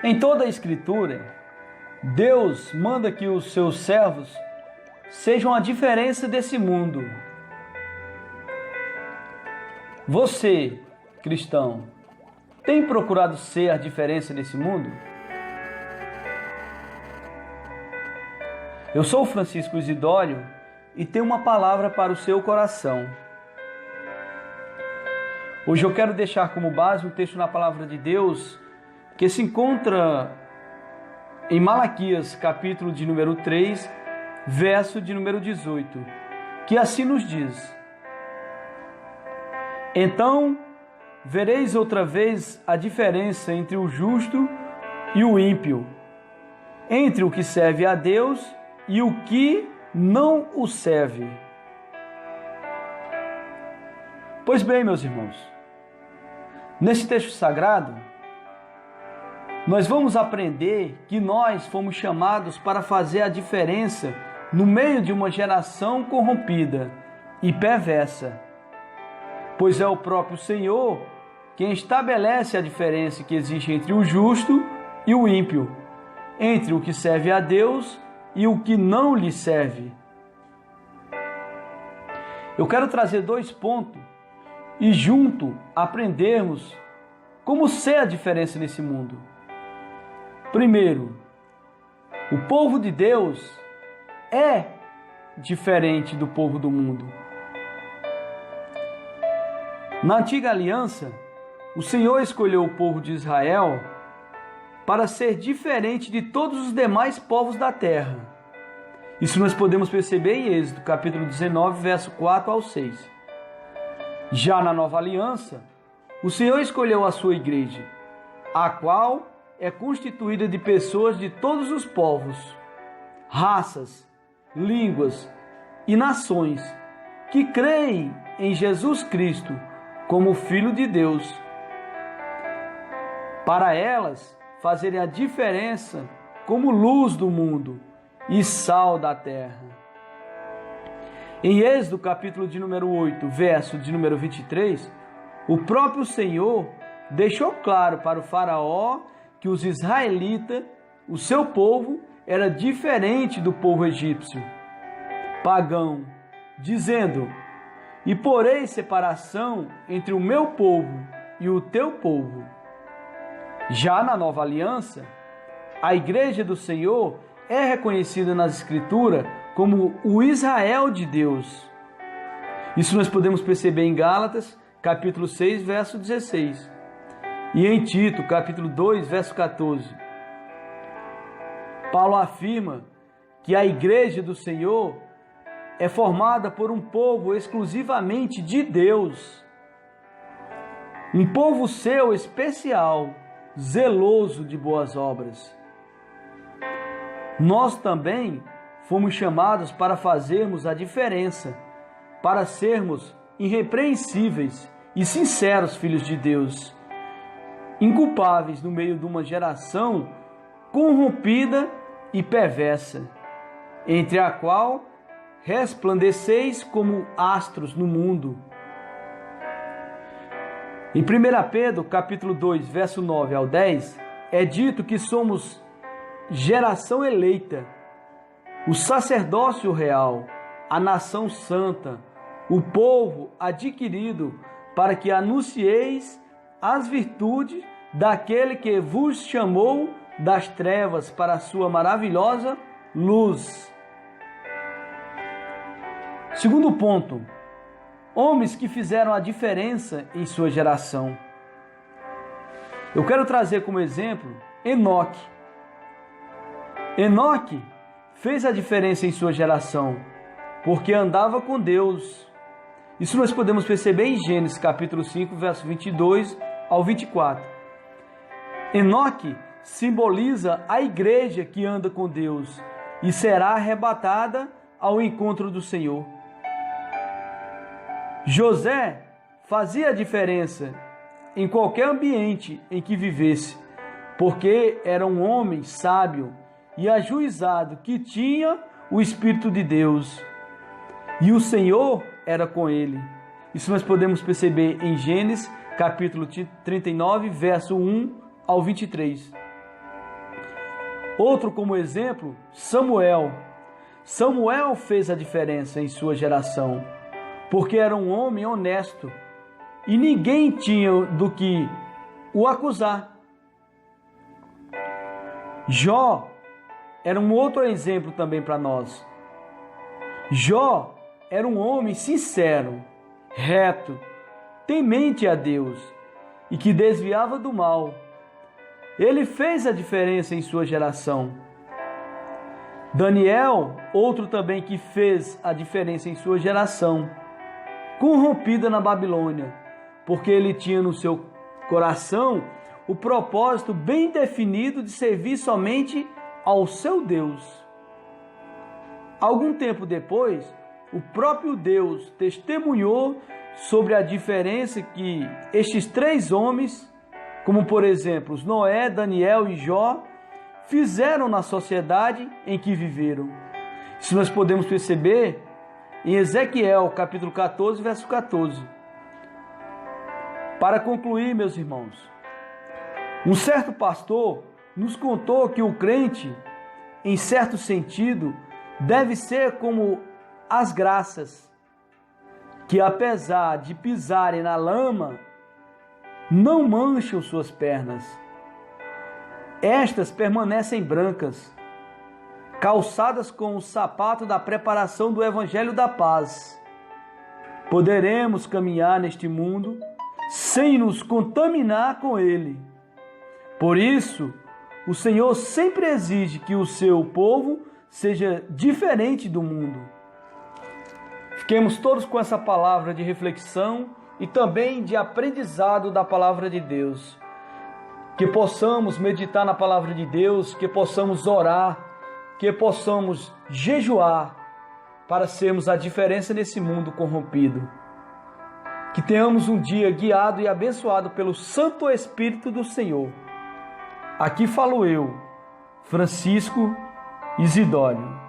Em toda a Escritura, Deus manda que os seus servos sejam a diferença desse mundo. Você, cristão, tem procurado ser a diferença desse mundo? Eu sou o Francisco Isidório e tenho uma palavra para o seu coração. Hoje eu quero deixar como base um texto na palavra de Deus que se encontra em Malaquias, capítulo de número 3, verso de número 18, que assim nos diz: Então vereis outra vez a diferença entre o justo e o ímpio, entre o que serve a Deus e o que não o serve. Pois bem, meus irmãos, nesse texto sagrado, nós vamos aprender que nós fomos chamados para fazer a diferença no meio de uma geração corrompida e perversa, pois é o próprio Senhor quem estabelece a diferença que existe entre o justo e o ímpio, entre o que serve a Deus e o que não lhe serve. Eu quero trazer 2 pontos e junto aprendermos como ser a diferença nesse mundo. Primeiro, o povo de Deus é diferente do povo do mundo. Na antiga aliança, o Senhor escolheu o povo de Israel para ser diferente de todos os demais povos da terra. Isso nós podemos perceber em Êxodo, capítulo 19, verso 4 ao 6. Já na nova aliança, o Senhor escolheu a sua igreja, a qual é constituída de pessoas de todos os povos, raças, línguas e nações que creem em Jesus Cristo como Filho de Deus, para elas fazerem a diferença como luz do mundo e sal da terra. Em Êxodo, capítulo de número 8, verso de número 23, o próprio Senhor deixou claro para o faraó que os israelitas, o seu povo, era diferente do povo egípcio, pagão, dizendo: E porei separação entre o meu povo e o teu povo. Já na nova aliança, a igreja do Senhor é reconhecida nas Escrituras como o Israel de Deus. Isso nós podemos perceber em Gálatas, capítulo 6, verso 16. E em Tito, capítulo 2, verso 14. Paulo afirma que a igreja do Senhor é formada por um povo exclusivamente de Deus. Um povo seu especial, zeloso de boas obras. Nós também fomos chamados para fazermos a diferença, para sermos irrepreensíveis e sinceros filhos de Deus, inculpáveis no meio de uma geração corrompida e perversa, entre a qual resplandeceis como astros no mundo. Em 1 Pedro, capítulo 2, verso 9 ao 10, é dito que somos geração eleita, o sacerdócio real, a nação santa, o povo adquirido, para que anuncieis as virtudes daquele que vos chamou das trevas para a sua maravilhosa luz. Segundo ponto, homens que fizeram a diferença em sua geração. Eu quero trazer como exemplo Enoque. Enoque fez a diferença em sua geração, porque andava com Deus. Isso nós podemos perceber em Gênesis capítulo 5, verso 22 ao 24. Enoque simboliza a igreja que anda com Deus e será arrebatada ao encontro do Senhor. José fazia a diferença em qualquer ambiente em que vivesse, porque era um homem sábio e ajuizado que tinha o Espírito de Deus, e o Senhor era com ele. Isso nós podemos perceber em Gênesis capítulo 39, verso 1 ao 23. Outro como exemplo, Samuel. Samuel fez a diferença em sua geração, porque era um homem honesto e ninguém tinha do que o acusar. Jó era um outro exemplo também para nós. Jó era um homem sincero, reto, temente a Deus e que desviava do mal. Ele fez a diferença em sua geração. Daniel, outro também que fez a diferença em sua geração, corrompida na Babilônia, porque ele tinha no seu coração o propósito bem definido de servir somente ao seu Deus. Algum tempo depois, o próprio Deus testemunhou sobre a diferença que estes três homens, como por exemplo Noé, Daniel e Jó, fizeram na sociedade em que viveram. Isso nós podemos perceber em Ezequiel, capítulo 14, verso 14. Para concluir, meus irmãos, um certo pastor nos contou que o crente, em certo sentido, deve ser como as graças, que apesar de pisarem na lama, não mancham suas pernas. Estas permanecem brancas, calçadas com o sapato da preparação do Evangelho da Paz. Poderemos caminhar neste mundo sem nos contaminar com ele. Por isso, o Senhor sempre exige que o seu povo seja diferente do mundo. Fiquemos todos com essa palavra de reflexão e também de aprendizado da palavra de Deus. Que possamos meditar na palavra de Deus, que possamos orar, que possamos jejuar para sermos a diferença nesse mundo corrompido. Que tenhamos um dia guiado e abençoado pelo Santo Espírito do Senhor. Aqui falo eu, Francisco Isidório.